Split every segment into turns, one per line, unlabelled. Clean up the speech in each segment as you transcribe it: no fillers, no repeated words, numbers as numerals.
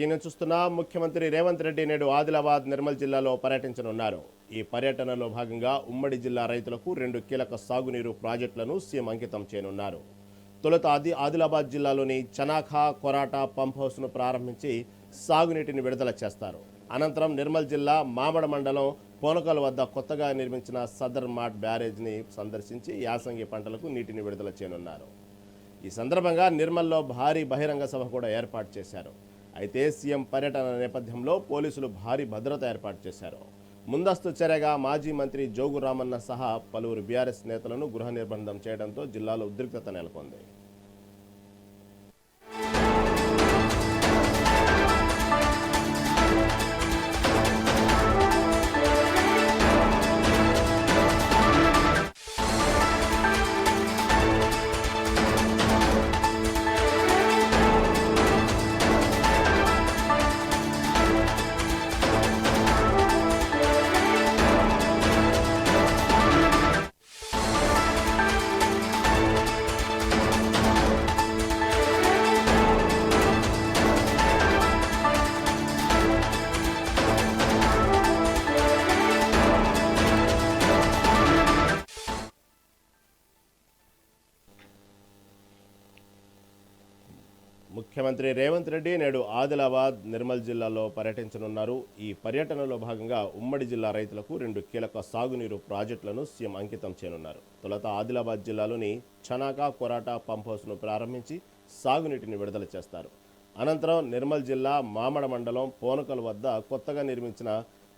Breaking చూస్తున్నా ముఖ్యమంత్రి రేవంత్ రెడ్డి నేడు ఆదిలాబాద్ నిర్మల్ జిల్లాలో పర్యటించనున్నారు. ఈ పర్యటనలో భాగంగా ఉమ్మడి జిల్లా రైతులకు 2 కీలక సాగునీరు ప్రాజెక్టులను సీఎం అంకితం చేయనున్నారు. తొలుత ఆదిలాబాద్ జిల్లాలోని చనాఖా కొరాటా పంప్ హౌస్ను ప్రారంభించి సాగునీటిని విడుదల చేస్తారు. అనంతరం నిర్మల్ జిల్లా మామడ మండలం పోనకల్ వద్ద కొత్తగా నిర్మించిన సదర్ మార్ట్ బ్యారేజ్ని సందర్శించి యాసంగి పంటలకు నీటిని విడుదల చేయనున్నారు. ఈ సందర్భంగా నిర్మల్లో భారీ బహిరంగ సభ కూడా ఏర్పాటు చేశారు. అయితే సీఎం పర్యటన నేపథ్యంలో పోలీసులు భారీ భద్రత ఏర్పాటు చేశారు. ముందస్తు చర్యగా మాజీ మంత్రి జోగు రామన్న సహా పలువురు బీఆర్ఎస్ నేతలను గృహ నిర్బంధం చేయడంతో జిల్లాలో ఉద్రిక్తత నెలకొంది. ముఖ్యమంత్రి రేవంత్ రెడ్డి నేడు ఆదిలాబాద్ నిర్మల్ జిల్లాలో పర్యటించనున్నారు. ఈ పర్యటనలో భాగంగా ఉమ్మడి జిల్లా రైతులకు 2 కీలక సాగునీరు ప్రాజెక్టులను సీఎం అంకితం చేయనున్నారు. తొలుత ఆదిలాబాద్ జిల్లాలోని చనాకా కొరాటా పంప్ హౌస్ను ప్రారంభించి సాగునీటిని విడుదల చేస్తారు. అనంతరం నిర్మల్ జిల్లా మామడ మండలం పోనకల్ వద్ద కొత్తగా నిర్మించిన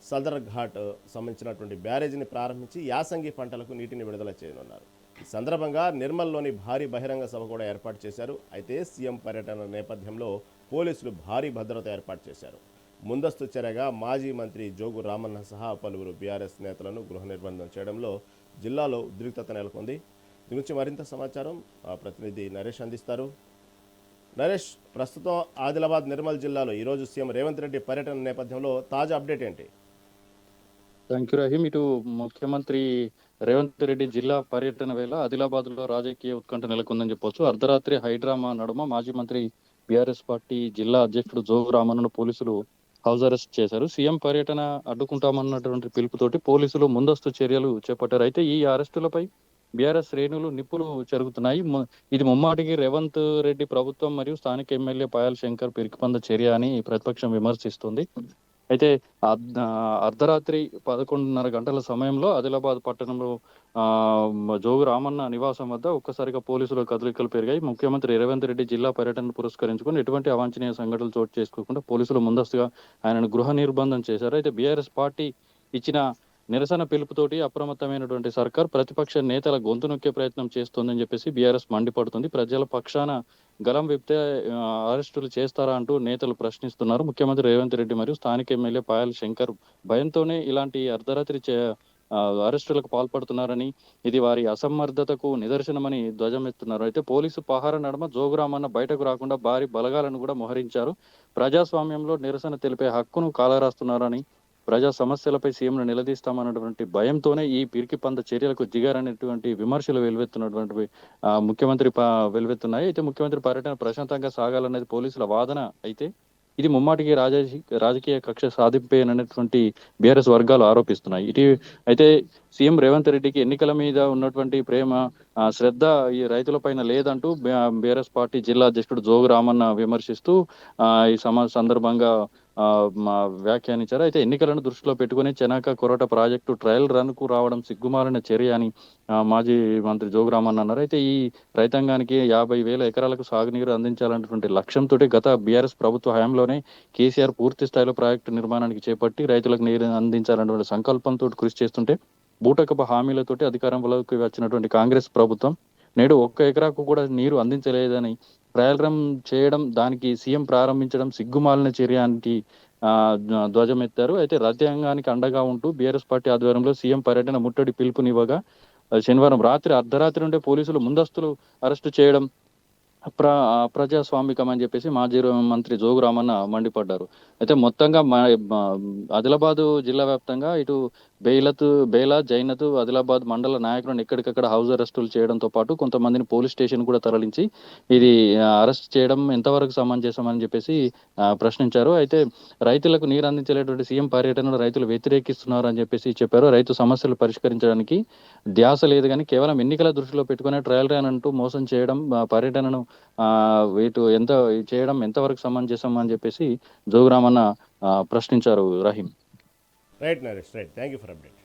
సదర్ ఘాట్ సంబంధించినటువంటి బ్యారేజీని ప్రారంభించి యాసంగి పంటలకు నీటిని విడుదల చేయనున్నారు. ఈ సందర్భంగా నిర్మల్లోని భారీ బహిరంగ సభ కూడా ఏర్పాటు చేశారు. అయితే సీఎం పర్యటన నేపథ్యంలో పోలీసులు భారీ భద్రత ఏర్పాటు చేశారు. ముందస్తు చర్యగా మాజీ మంత్రి జోగు రామన్న సహా పలువురు బీఆర్ఎస్ నేతలను గృహ నిర్బంధం చేయడంలో జిల్లాలో ఉద్రిక్తత నెలకొంది. దీని గురించి మరింత సమాచారం ప్రతినిధి నరేష్ అందిస్తారు. నరేష్, ప్రస్తుతం ఆదిలాబాద్ నిర్మల్ జిల్లాలో ఈరోజు సీఎం రేవంత్ రెడ్డి పర్యటన నేపథ్యంలో తాజా అప్డేట్ ఏంటి?
Thank you Rahim. ఇటు ముఖ్యమంత్రి రేవంత్ రెడ్డి జిల్లా పర్యటన వేళ ఆదిలాబాద్ లో రాజకీయ ఉత్కంఠ నెలకొందని చెప్పొచ్చు. అర్ధరాత్రి హైడ్రామా నడుమ మాజీ మంత్రి బీఆర్ఎస్ పార్టీ జిల్లా అధ్యక్షుడు జోగు రామన్నను పోలీసులు హౌస్ అరెస్ట్ చేశారు. సీఎం పర్యటన అడ్డుకుంటామన్నటువంటి పిలుపుతోటి పోలీసులు ముందస్తు చర్యలు చేపట్టారు. అయితే ఈ అరెస్టులపై బీఆర్ఎస్ శ్రేణులు నిప్పులు చెరుగుతున్నాయి. ఇది ముమ్మాటికి రేవంత్ రెడ్డి ప్రభుత్వం మరియు స్థానిక ఎమ్మెల్యే పాయల్ శంకర్ పిరికిపంద చర్య అని ప్రతిపక్షం విమర్శిస్తుంది. అయితే అర్ధరాత్రి 11:30 గంటల సమయంలో ఆదిలాబాద్ పట్టణంలో జోగు రామన్న నివాసం వద్ద ఒక్కసారిగా పోలీసుల కదలికలు పెరిగాయి. ముఖ్యమంత్రి రేవంత్ రెడ్డి జిల్లా పర్యటన పురస్కరించుకుని ఎటువంటి అవాంఛనీయ సంఘటనలు చోటు చేసుకోకుండా పోలీసులు ముందస్తుగా ఆయనను గృహ నిర్బంధం చేశారు. అయితే బీఆర్ఎస్ పార్టీ ఇచ్చిన నిరసన పిలుపుతోటి అప్రమత్తమైనటువంటి సర్కార్ ప్రతిపక్ష నేతల గొంతు నొక్కే ప్రయత్నం చేస్తోందని చెప్పేసి బీఆర్ఎస్ మండిపడుతుంది. ప్రజల పక్షాన గలం విప్తే అరెస్టులు చేస్తారా అంటూ నేతలు ప్రశ్నిస్తున్నారు. ముఖ్యమంత్రి రేవంత్ రెడ్డి మరియు స్థానిక ఎమ్మెల్యే పాయల్ శంకర్ భయంతోనే ఇలాంటి అర్ధరాత్రి అరెస్టులకు పాల్పడుతున్నారని, ఇది వారి అసమర్థతకు నిదర్శనమని ధ్వజమెత్తున్నారు. అయితే పోలీసు పహార నడుమ జోగురామన్న బయటకు రాకుండా భారీ బలగాలను కూడా మోహరించారు. ప్రజాస్వామ్యంలో నిరసన తెలిపే హక్కును కాలరాస్తున్నారని, ప్రజా సమస్యలపై సీఎంను నిలదీస్తామన్నటువంటి భయంతోనే ఈ పిరికి పంద చర్యలకు దిగారనేటువంటి విమర్శలు వెలువెత్తున్నటువంటి ముఖ్యమంత్రి వెలువెత్తున్నాయి. అయితే ముఖ్యమంత్రి పర్యటన ప్రశాంతంగా సాగాలనేది పోలీసుల వాదన. అయితే ఇది ముమ్మాటికి రాజకీయ కక్ష సాధింపేనటువంటి బీఆర్ఎస్ వర్గాలు ఆరోపిస్తున్నాయి. అయితే సీఎం రేవంత్ రెడ్డికి ఎన్నికల మీద ఉన్నటువంటి ప్రేమ శ్రద్ధ ఈ రైతుల పైన లేదంటూ బీఆర్ఎస్ పార్టీ జిల్లా అధ్యక్షుడు జోగు రామన్న విమర్శిస్తూ ఈ సందర్భంగా వ్యాఖ్యానించారు. అయితే ఎన్నికలను దృష్టిలో పెట్టుకుని Chanaka Korata project trial run కు రావడం సిగ్గుమాలిన చర్య అని మాజీ మంత్రి జోగురామన్ అన్నారు. అయితే ఈ రైతాంగానికి 50,000 ఎకరాలకు సాగునీరు అందించాలన్నటువంటి లక్ష్యంతో గత బీఆర్ఎస్ ప్రభుత్వ హయాంలోనే కేసీఆర్ పూర్తి స్థాయిలో ప్రాజెక్టు నిర్మాణానికి చేపట్టి రైతులకు నీరు అందించాలన్నటువంటి సంకల్పంతో కృషి చేస్తుంటే బూటకపు హామీలతోటి అధికారంలోకి వచ్చినటువంటి కాంగ్రెస్ ప్రభుత్వం నేడు 1 ఎకరాకు కూడా నీరు అందించలేదని ట్రయల్ రన్ చేయడం, దానికి సీఎం ప్రారంభించడం సిగ్గుమాలిన చర్య అని ధ్వజమెత్తారు. అయితే రాజ్యాంగానికి అండగా ఉంటూ బీఆర్ఎస్ పార్టీ ఆధ్వర్యంలో సీఎం పర్యటన ముట్టడి పిలుపునివ్వగా శనివారం రాత్రి అర్ధరాత్రి నుండే పోలీసులు ముందస్తులు అరెస్టు చేయడం ప్రజాస్వామికం అని చెప్పేసి మాజీ మంత్రి జోగు రామన్న మండిపడ్డారు. అయితే మొత్తంగా ఆదిలాబాద్ జిల్లా వ్యాప్తంగా ఇటు బేలా జైనత్ ఆదిలాబాద్ మండల నాయకులను ఎక్కడికక్కడ హౌస్ అరెస్టులు చేయడంతో పాటు కొంతమందిని పోలీస్ స్టేషన్ కూడా తరలించి ఇది అరెస్ట్ చేయడం ఎంతవరకు సమంజసం అని చెప్పేసి ప్రశ్నించారు. అయితే రైతులకు నీరు అందించేటువంటి సీఎం పర్యటనను రైతులు వ్యతిరేకిస్తున్నారు అని చెప్పేసి చెప్పారు. రైతు సమస్యలు పరిష్కరించడానికి ధ్యాస లేదు కానీ కేవలం ఎన్నికల దృష్టిలో పెట్టుకునే ట్రయల్ రన్ అంటూ మోసం చేయడం, పర్యటనను వీటు ఎంత చేయడం ఎంతవరకు సమంజసం అని చెప్పేసి జోగురామన్న ప్రశ్నించారు. Rahim.
Right Naresh, right. Thank you for update.